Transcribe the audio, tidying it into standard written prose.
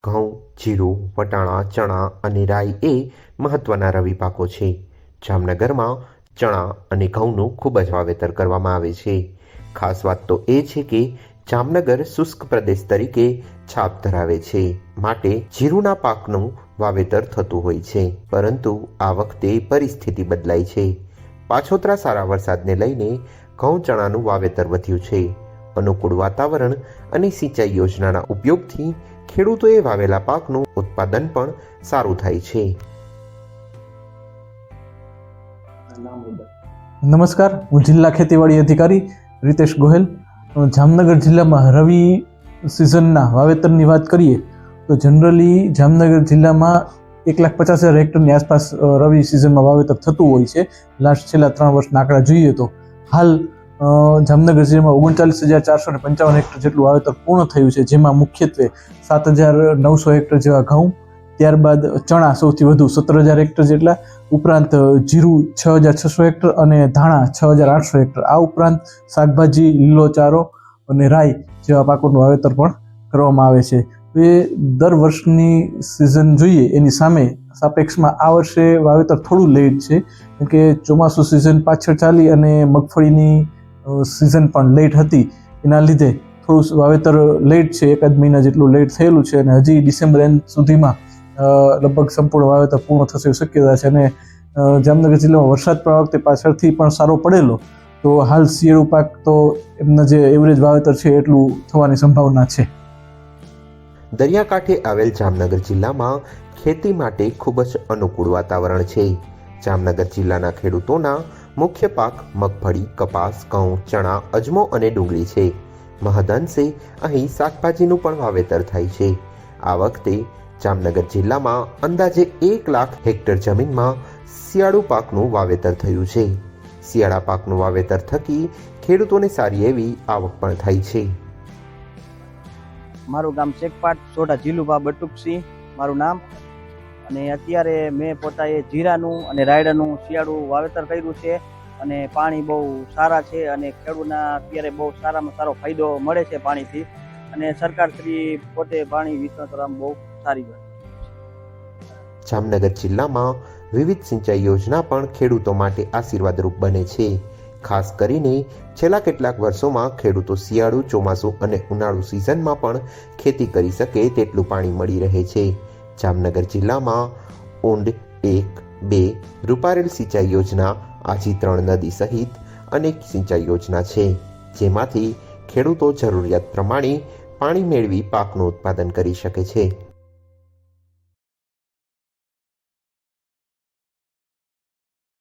ઘઉં, જીરું, વટાણા, ચણા અને રાઈ એ મહત્વના રવિ પાકો છે. જામનગરમાં ચણા અને ઘઉંનું ખૂબ જ વાવેતર કરવામાં આવે છે. ખાસ વાત તો એ છે કે જામનગર શુષ્ક પ્રદેશ તરીકે છાપ ધરાવે છે, માટે જીરુના પાકનું વાવેતર થતું હોય છે. પરંતુ આ વખતે પરિસ્થિતિ બદલાઈ છે. પાછોતરા સારા વરસાદને લઈને ઘઉં ચણાનું વાવેતર વધ્યું છે. અનુકૂળ વાતાવરણ અને સિંચાઈ યોજનાના ઉપયોગથી ખેડૂતોએ વાવેલા પાકનું ઉત્પાદન પણ સારું થાય છે. નમસ્કાર, હું જિલ્લા ખેતીવાડી અધિકારી રીતેશ ગોહેલ. જામનગર જિલ્લામાં રવિ સિઝનના વાવેતરની વાત કરીએ તો જનરલી જામનગર જિલ્લામાં 1,50,000 હેક્ટરની આસપાસ રવિ સિઝનમાં વાવેતર થતું હોય છે. છેલ્લા 3 વર્ષના આંકડા જોઈએ તો હાલ જામનગર જિલ્લામાં 39,455 હેક્ટર જેટલું વાવેતર પૂર્ણ થયું છે, જેમાં મુખ્યત્વે 7,900 હેક્ટર જેવા ઘઉં, ત્યારબાદ ચણા સૌથી વધુ 17,000 હેક્ટર જેટલા, ઉપરાંત જીરું 6,600 હેક્ટર અને ધાણા 6,800 હેક્ટર. આ ઉપરાંત શાકભાજી, લીલો ચારો અને રાઈ જેવા પાકોનું વાવેતર પણ કરવામાં આવે છે. એ દર વર્ષની સિઝન જોઈએ એની સાપેક્ષમાં આ વર્ષે વાવેતર થોડું લેટ છે, કેમ કે ચોમાસું સિઝન પાછળ ચાલી અને મગફળીની સિઝન પણ લેટ હતી. એના લીધે થોડું વાવેતર લેટ છે, 1 મહિના જેટલું લેટ થયેલું છે અને હજી ડિસેમ્બર એન્ડ સુધીમાં લગભગ સંપૂર્ણ વાવેતર પૂર્ણ થશે શક્યતા છે. અને જામનગર જિલ્લામાં વરસાદ પણ આ વખતે પાછળથી પણ સારો પડેલો, તો હાલ શિયાળુ પાક તો એમના જે એવરેજ વાવેતર છે એટલું થવાની સંભાવના છે. દરિયાકાંઠે આવેલ જામનગર જિલ્લામાં ખેતી માટે ખૂબ જ અનુકૂળ વાતાવરણ છે. જામનગર જિલ્લાના ખેડૂતોના મુખ્ય પાક મગફળી, કપાસ, ઘઉં, ચણા, અજમો અને ડુંગળી છે. મહદઅંશે અહીં શાકભાજીનું પણ વાવેતર થાય છે. આ વખતે જામનગર જિલ્લામાં અંદાજે 1 લાખ હેક્ટર જમીનમાં શિયાળુ પાકનું વાવેતર થયું છે. શિયાળા પાકનું વાવેતર થકી ખેડૂતોને સારી એવી આવક પણ થાય છે. મારું ગામ શેખપાટ, સોઢા જીલુભા બટુકસિંહ મારું નામ. અને અત્યારે મેં પોતાએ જીરાનું અને રાયડાનું શિયાળુ વાવેતર કર્યું છે અને પાણી બહુ સારા છે અને ખેડૂતના અત્યારે બહુ સારામાં સારો ફાયદો મળે છે પાણીથી. અને સરકારશ્રી પોતે પાણી વિતરણ કરવામાં બહુ સારી છે. જામનગર જિલ્લામાં વિવિધ સિંચાઈ યોજના પણ ખેડૂતો માટે આશીર્વાદરૂપ બને છે. ખાસ કરીને છેલ્લા કેટલાક વર્ષોમાં ખેડૂતો શિયાળુ, ચોમાસું અને ઉનાળુ સિઝનમાં પણ ખેતી કરી શકે તેટલું પાણી મળી રહે છે. જામનગર જિલ્લામાં ઊંડ 1, 2, રૂપારેલ સિંચાઈ યોજના, આજી 3 નદી સહિત અનેક સિંચાઈ યોજના છે, જેમાંથી ખેડૂતો જરૂરિયાત પ્રમાણે પાણી મેળવી પાકનું ઉત્પાદન કરી શકે છે.